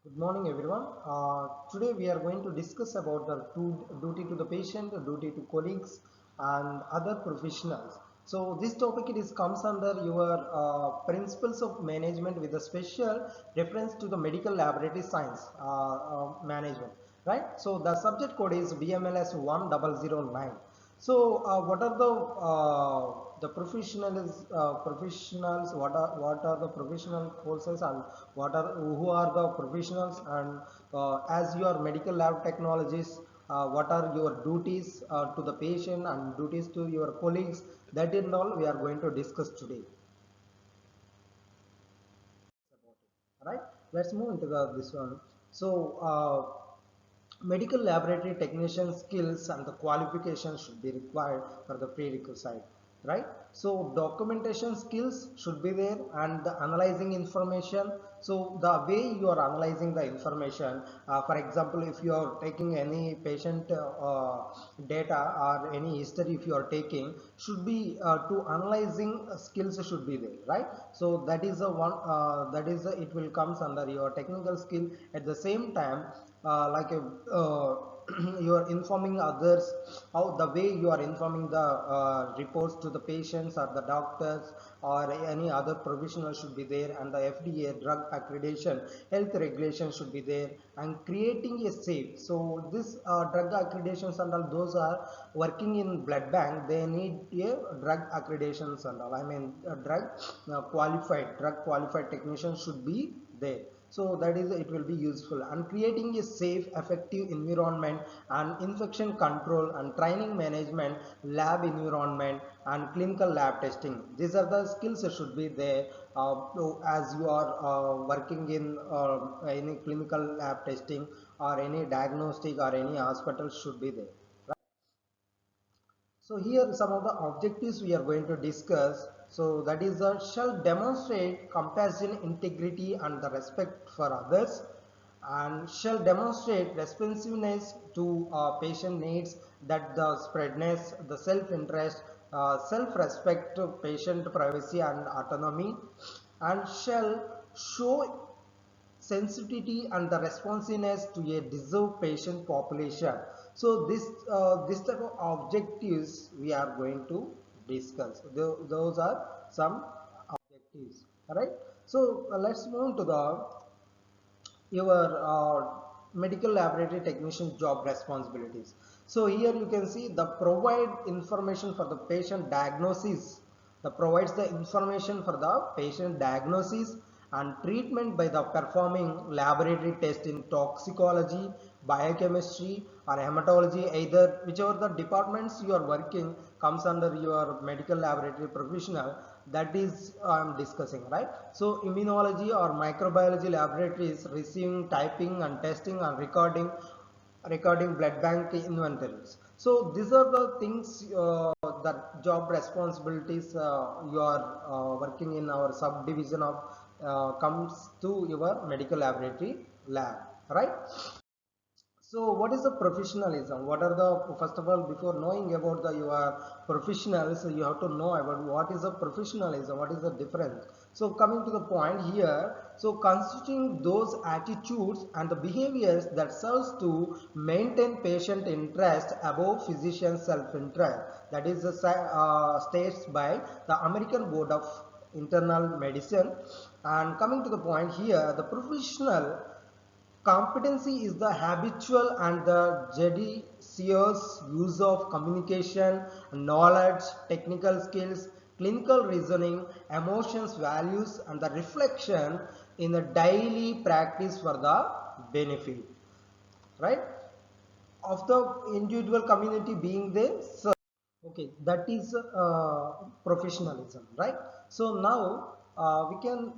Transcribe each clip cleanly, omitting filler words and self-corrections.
Good morning, everyone. Today we are going to discuss about the duty to the patient, duty to colleagues, and other professionals. So this topic it is comes under your principles of management with a special reference to the medical laboratory science management, right? So the subject code is BMLS 1009. So, what are the professionals? What are the professional courses and what are who are the professionals? And as you are medical lab technologists, what are your duties to the patient and duties to your colleagues? That and all we are going to discuss today. Right? Let's move into this one. So. Medical laboratory technician skills and the qualifications should be required for the prerequisite, right? So documentation skills should be there and the analyzing information. So the way you are analyzing the information, for example, if you are taking any patient data or any history, if you are taking, should be to analyzing skills should be there, right? So that is a one it will comes under your technical skill. At the same time, like a you are informing others, how the way you are informing the reports to the patients or the doctors or any other professional should be there, and the FDA drug accreditation health regulation should be there, and creating a safe. So this drug accreditations and all those are working in blood bank, they need a drug accreditations and all, I mean drug qualified technicians should be there. So that is it will be useful, and creating a safe effective environment and infection control and training management, lab environment and clinical lab testing. These are the skills that should be there as you are working in any clinical lab testing or any diagnostic or any hospital should be there. So here some of the objectives we are going to discuss. So that is shall demonstrate compassion, integrity and the respect for others, and shall demonstrate responsiveness to patient needs, that the spreadness, the self-interest, self-respect, patient privacy and autonomy, and shall show sensitivity and the responsiveness to a deserved patient population. So this type of objectives we are going to discuss. Those are some objectives. All right. So let's move to the your medical laboratory technician job responsibilities. So here you can see the provide information for the patient diagnosis. The provides the information for the patient diagnosis and treatment by the performing laboratory test in toxicology, biochemistry or hematology, either whichever the departments you are working comes under your medical laboratory professional, that is I'm discussing, right? So immunology or microbiology laboratories receiving, typing and testing and recording blood bank inventories. So these are the things that job responsibilities you are working in our subdivision of comes to your medical laboratory lab, right? So what is the professionalism? What are the, first of all, before knowing about the your professionals, you have to know about what is the professionalism, what is the difference. So coming to the point here, so constituting those attitudes and the behaviors that serves to maintain patient interest above physician self-interest. That is the states by the American Board of Internal Medicine. And coming to the point here, the professional competency is the habitual and the judicious use of communication, knowledge, technical skills, clinical reasoning, emotions, values, and the reflection in the daily practice for the benefit, right, of the individual community being there. So, okay, that is professionalism, right? So now we can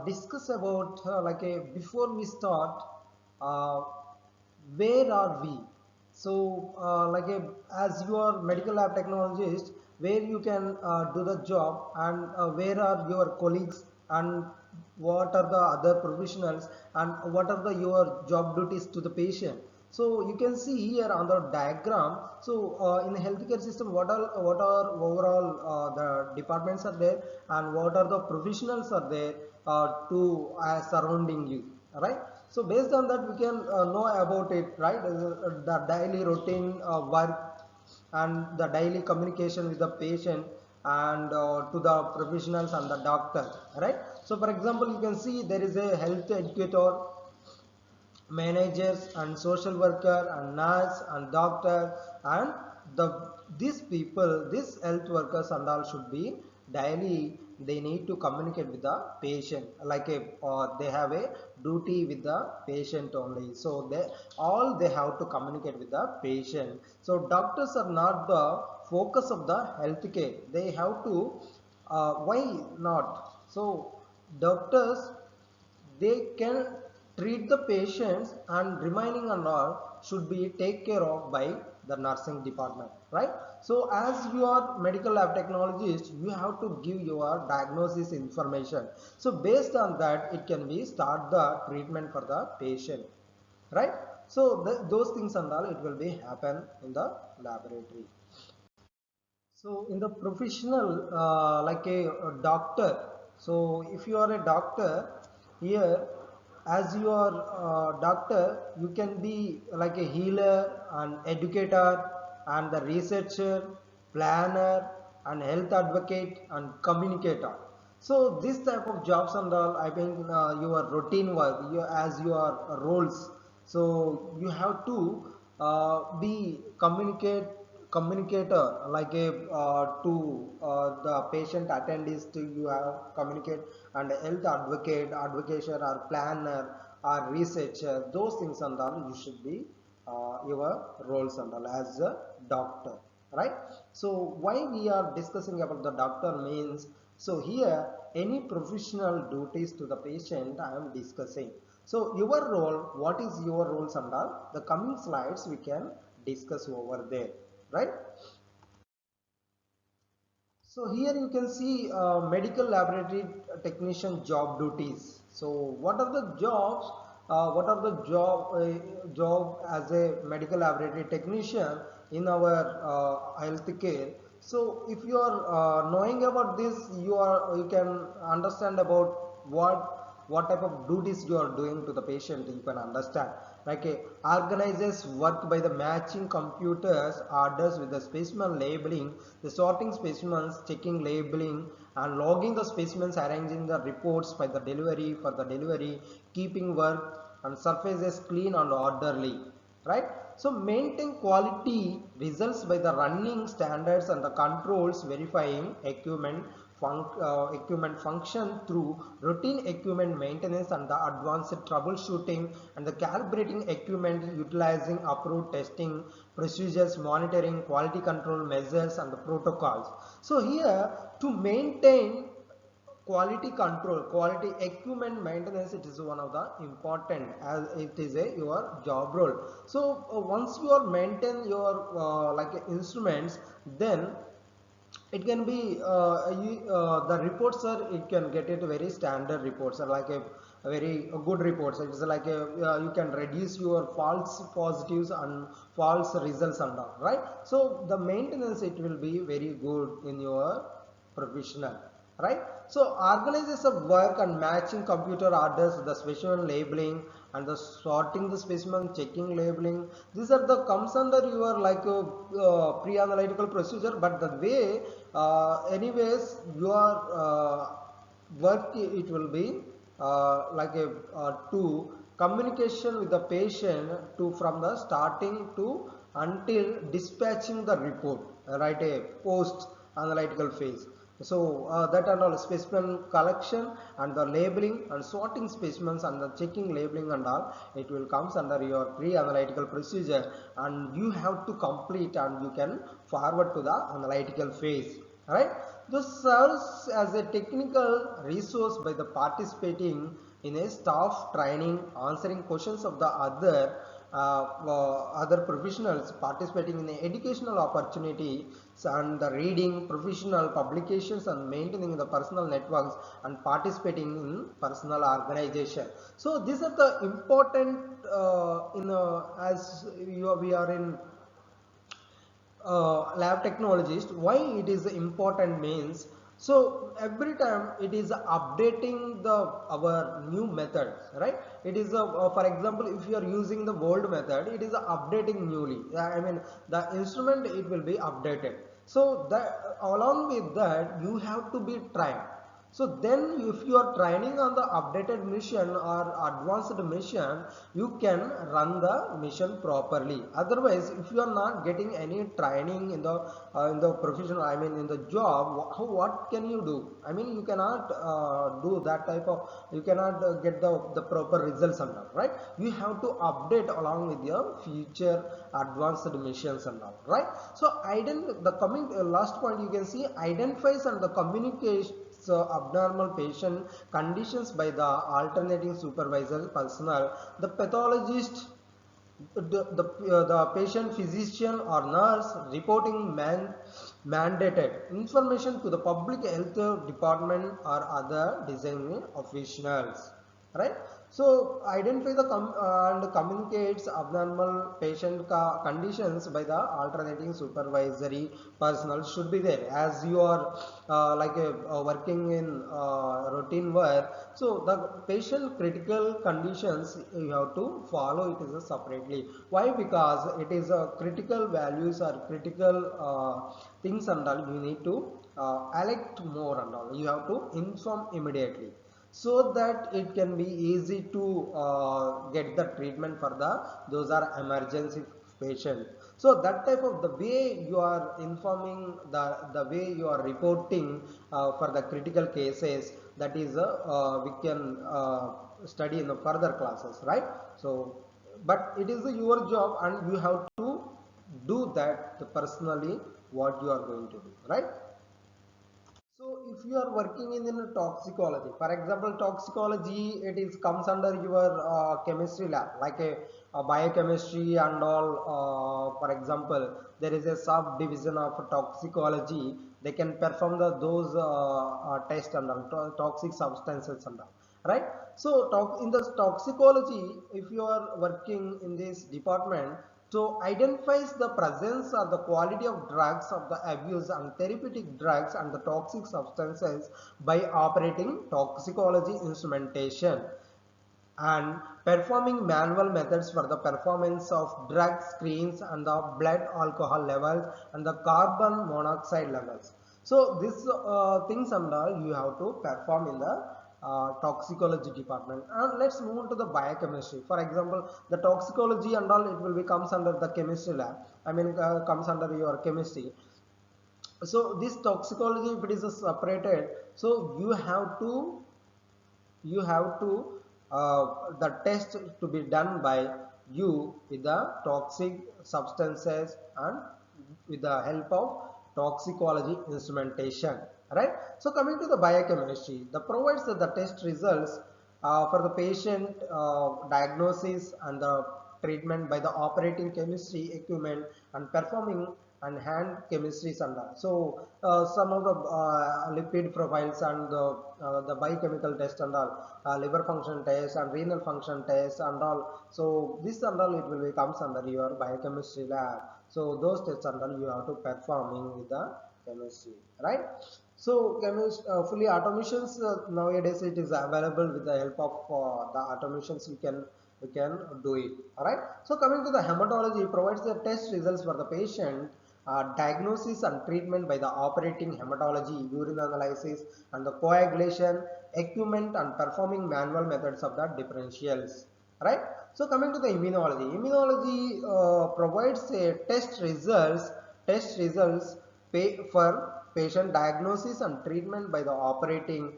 discuss about like a before we start, uh, where are we? So like a, as you are medical lab technologist, where you can do the job, and where are your colleagues, and what are the other professionals, and what are the your job duties to the patient. So you can see here on the diagram. So in the healthcare system, what are overall the departments are there, and what are the professionals are there to surrounding you, right? So based on that we can know about it, right? The daily routine work and the daily communication with the patient and to the professionals and the doctor, right? So for example, you can see there is a health educator, managers and social worker and nurse and doctor, and the these people, these health workers and all should be daily, they need to communicate with the patient, like a they have a duty with the patient only. So they all they have to communicate with the patient. So doctors are not the focus of the healthcare, they have to why not? So doctors, they can treat the patients and remaining and all should be take care of by the nursing department, right? So as you are medical lab technologist, you have to give your diagnosis information, so based on that it can be start the treatment for the patient, right? So those things and all it will be happen in the laboratory. So in the professional, like a doctor, so if you are a doctor here, as you are doctor, you can be like a healer, an educator, and the researcher, planner, and health advocate, and communicator. So this type of jobs and all, I think your routine work, you, as your roles. So you have to be communicator, like a to the patient attendees, to you have communicate, and health advocate, advocation or planner or researcher, those things and all you should be your roles and all as a doctor, right? So why we are discussing about the doctor means, so here any professional duties to the patient I am discussing. So your role, what is your roles and all, the coming slides we can discuss over there, right? So here you can see medical laboratory technician job duties. So what are the jobs? What are the job as a medical laboratory technician in our healthcare? So if you are knowing about this, you can understand about what type of duties you are doing to the patient. You can understand, like organizes work by the matching computers orders with the specimen labeling, the sorting specimens, checking labeling, and logging the specimens, arranging the reports by the delivery for the delivery, keeping work and surfaces clean and orderly, right? So maintain quality results by the running standards and the controls, verifying equipment function through routine equipment maintenance and the advanced troubleshooting, and the calibrating equipment utilizing approved testing procedures, monitoring quality control measures and the protocols. So here to maintain quality control, quality equipment maintenance, it is one of the important, as it is a your job role. So once you are maintain your like instruments, then it can be the reports are, it can get it very standard reports are like a very good reports. It is like a you can reduce your false positives and false results and all, right? So the maintenance it will be very good in your professional, right? So organizes of work and matching computer orders, the specimen labeling and the sorting the specimen, checking labeling, these are the comes under your like pre-analytical procedure. But the way anyways your work it will be like a to communication with the patient to from the starting to until dispatching the report, right? A post analytical phase. So that and all specimen collection and the labeling and sorting specimens and the checking labeling and all, it will comes under your pre-analytical procedure, and you have to complete and you can forward to the analytical phase, right? This serves as a technical resource by the participating in a staff training, answering questions of the other professionals, participating in the educational opportunity and the reading professional publications and maintaining the personal networks and participating in personal organization. So these are the important as we are in lab technologist, why it is important means, So every time it is updating the our new methods, right? It is for example, if you are using the old method, it is updating newly. I mean, the instrument, it will be updated. So that along with that, you have to be trained. So then if you are training on the updated mission or advanced mission, you can run the mission properly. Otherwise, if you are not getting any training in the professional, I mean in the job, what can you do? I mean, you cannot do that type of, you cannot get the proper results and all, right? You have to update along with your future advanced missions and all, right? So the coming last point, you can see identifies and the communication abnormal patient conditions by the alternating supervisor personnel, the pathologist, the patient physician or nurse reporting mandated information to the public health department or other designated officials, right? So identify the and communicates abnormal patient conditions by the alternating supervisory personnel should be there. As you are working in routine work, so the patient critical conditions you have to follow it is separately. Why? Because it is a critical values or critical things and all, you need to elect more and all, you have to inform immediately, so that it can be easy to get the treatment for the those are emergency patient. So that type of the way you are informing, the way you are reporting for the critical cases, that is we can study in the further classes, right? So but it is your job and you have to do that personally, what you are going to do, right? So if you are working in toxicology, for example, toxicology, it is comes under your chemistry lab, like a biochemistry and all. For example, there is a subdivision of toxicology. They can perform those tests and all, toxic substances and all, right? So in the toxicology, if you are working in this department, so identifies the presence or the quality of drugs of the abuse and therapeutic drugs and the toxic substances by operating toxicology instrumentation and performing manual methods for the performance of drug screens and the blood alcohol levels and the carbon monoxide levels. So these things and all you have to perform in the toxicology department. And let's move on to the biochemistry. For example, the toxicology and all, it will be comes under the chemistry lab. I mean, comes under your chemistry. So this toxicology, if it is separated, so you have to the test to be done by you with the toxic substances and with the help of toxicology instrumentation, right? So coming to the biochemistry, the provides the test results for the patient diagnosis and the treatment by the operating chemistry equipment and performing and hand chemistries and that. So some of the lipid profiles and the biochemical test and all, liver function test and renal function test and all. So this and all, it will be comes under your biochemistry lab. So those tests and all you have to performing with the chemistry, right? So fully automations, nowadays it is available with the help of the automations, you can do it, all right? So coming to the hematology, provides the test results for the patient, diagnosis and treatment by the operating hematology, urine analysis and the coagulation equipment and performing manual methods of the differentials, right? So coming to the immunology provides a test results for patient diagnosis and treatment by the operating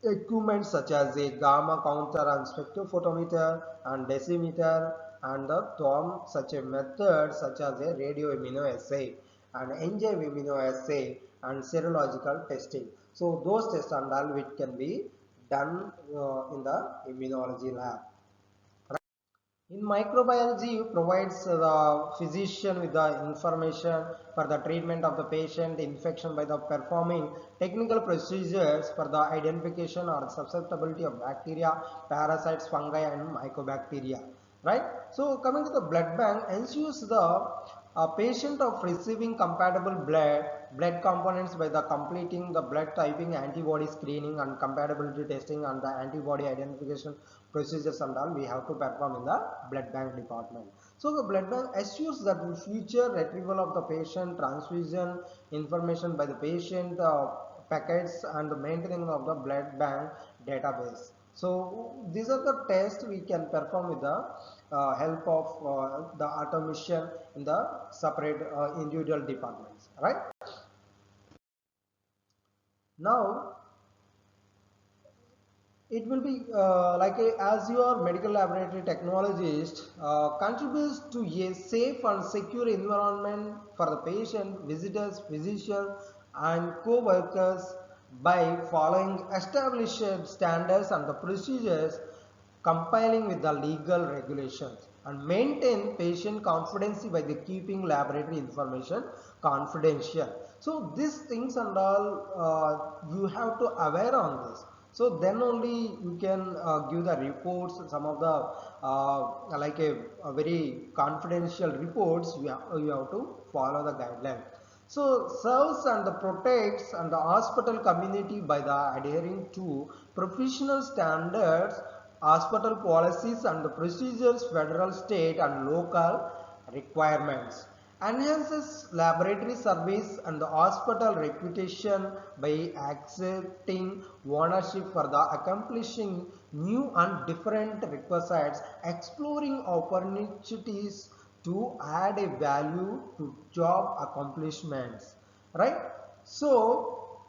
equipment such as a gamma counter and spectrophotometer and decimeter and the TOM such a method such as a radio immunoassay and enzyme immunoassay and serological testing. So those tests and all which can be done in the immunology lab. In microbiology, provides the physician with the information for the treatment of the patient infection by the performing technical procedures for the identification or susceptibility of bacteria, parasites, fungi, and mycobacteria. Right. So coming to the blood bank, ensures the a patient of receiving compatible blood components by the completing the blood typing, antibody screening and compatibility testing and the antibody identification procedures and all we have to perform in the blood bank department. So the blood bank assures that the future retrieval of the patient, transfusion information by the patient, packets and the maintaining of the blood bank database. So these are the tests we can perform with the help of the automation in the separate individual departments, right? Now it will be as your medical laboratory technologist contributes to a safe and secure environment for the patient, visitors, physicians and co-workers by following established standards and the procedures, compiling with the legal regulations and maintain patient confidence by the keeping laboratory information confidential. So these things and all you have to aware on this. So then only you can give the reports, some of the a very confidential reports you have to follow the guidelines. So serves and protects and the hospital community by the adhering to professional standards, hospital policies and the procedures, federal, state and local requirements. Enhances laboratory service and the hospital reputation by accepting ownership for the accomplishing new and different requisites, exploring opportunities to add a value to job accomplishments, right? So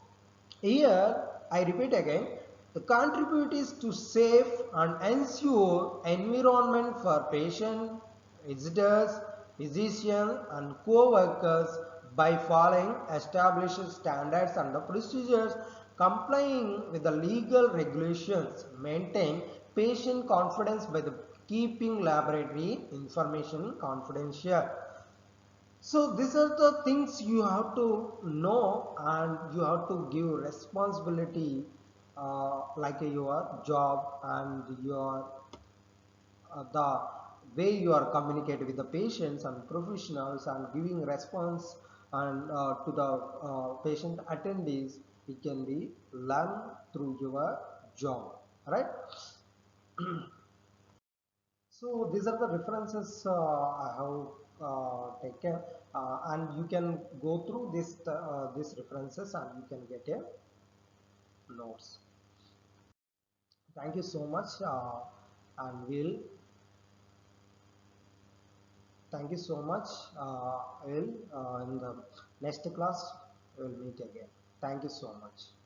here I repeat again, the contribute is to safe and ensure environment for patient, visitors, physicians and co-workers by following established standards and the procedures, complying with the legal regulations, maintain patient confidence by the keeping laboratory information confidential. So these are the things you have to know and you have to give responsibility like your job and your the way you are communicating with the patients and professionals and giving response and to the patient attendees, it can be learned through your job, right? So these are the references I have taken, and you can go through this these references and you can get a notes. Thank you so much, and we'll thank you so much. Will in the next class we'll meet again. Thank you so much.